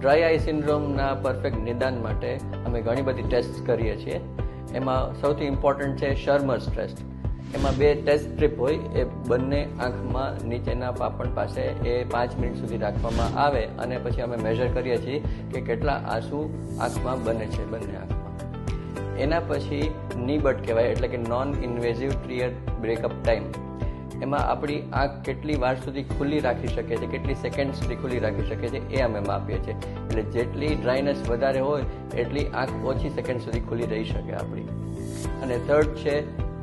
Dry આઈ સિન્ડ્રોમના perfect નિદાન માટે અમે ઘણી બધી ટેસ્ટ કરીએ છીએ. એમાં સૌથી ઇમ્પોર્ટન્ટ છે શર્મર્સ ટેસ્ટ. એમાં 2 ટેસ્ટ સ્ટ્રીપ હોય, એ બંને આંખમાં નીચેના પાપણ પાસે એ 5 મિનિટ સુધી રાખવામાં આવે અને પછી અમે મેઝર કરીએ છીએ કે કેટલા આંસુ આંખમાં બને છે બંને આંખમાં. એના પછી નીબટ કહેવાય, એટલે કે non invasive tear breakup time. એમાં આપણી આંખ કેટલી વાર સુધી ખુલ્લી રાખી શકે છે, કેટલી સેકન્ડ સુધી ખુલ્લી રાખી શકે છે, એ અમે માપીએ છીએ. એટલે જેટલી ડ્રાયનેસ વધારે હોય એટલી આંખ ઓછી સેકન્ડ સુધી ખુલ્લી રહી શકે આપણી. અને થર્ડ છે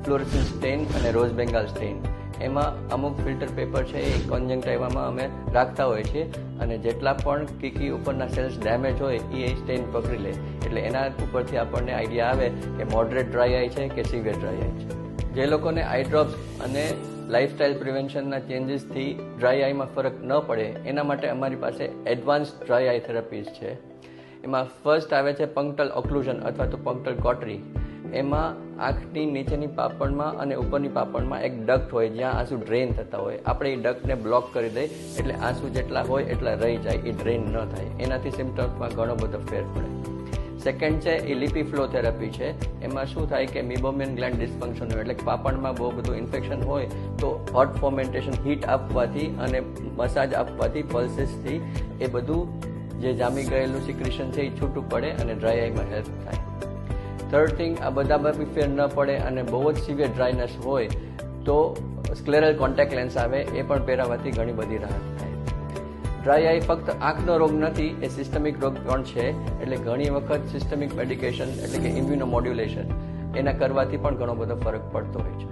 ફ્લોરેસન્ટ સ્ટેઇન અને રોઝ બેંગાલ સ્ટેઇન. એમાં અમુક ફિલ્ટર પેપર છે એ કોન્જંક્ટિવામાં અમે રાખતા હોઈએ છીએ અને જેટલા પણ કીકી ઉપરના સેલ્સ ડેમેજ હોય એ સ્ટેઇન પકડી લે. એટલે એના ઉપરથી આપણને આઈડિયા આવે કે મોડરેટ ડ્રાય આઈ છે કે સિવિયર ડ્રાય આઈ છે. જે લોકોને આઈ ડ્રોપ્સ અને લાઇફસ્ટાઇલ પ્રિવેન્શનના ચેન્જીસથી ડ્રાય આઈમાં ફરક ન પડે એના માટે અમારી પાસે એડવાન્સ ડ્રાય આઈ થેરાપીઝ છે. એમાં ફર્સ્ટ આવે છે પંક્ટલ ઓક્લુઝન અથવા તો પંક્ટલ કોટરી. એમાં આંખની નીચેની પાપણમાં અને ઉપરની પાપણમાં એક ડક્ટ હોય જ્યાં આંસુ ડ્રેન થતા હોય. આપણે એ ડક્ટને બ્લોક કરી દઈએ એટલે આંસુ જેટલા હોય એટલા રહી જાય, એ ડ્રેન ન થાય. એનાથી સિમ્ટમ્સમાં ઘણો બધો ફેર પડે. સેકન્ડ છે એ લિપી ફ્લો થેરાપી છે. એમાં શું થાય કે મિબોમિયન ગ્લેન્ડ ડિસ્ફંક્શન હોય, એટલે કે પાપણમાં બહુ બધું ઇન્ફેક્શન હોય તો હોટ ફોર્મેન્ટેશન હીટ આપવાથી અને મસાજ આપવાથી પલ્સીસથી એ બધું જે જામી ગયેલું સિક્રેશન છે એ છૂટું પડે અને ડ્રાય આઈમાં હેલ્પ થાય. થર્ડ થિંગ, આ બધામાં બી ફેર ન પડે અને બહુ જ સિવિયર ડ્રાયનેસ હોય તો સ્ક્લેરલ કોન્ટેક્ટ લેન્સ આવે, એ પણ પહેરાવાથી ઘણી બધી રાહત થાય. ડ્રાય આઈ ફક્ત આંખનો રોગ નથી, એ સિસ્ટમિક રોગ પણ છે. એટલે ઘણી વખત સિસ્ટમિક મેડિકેશન એટલે કે ઇમ્યુનોમોડ્યુલેશન એના કરવાથી પણ ઘણો બધો ફરક પડતો હોય છે.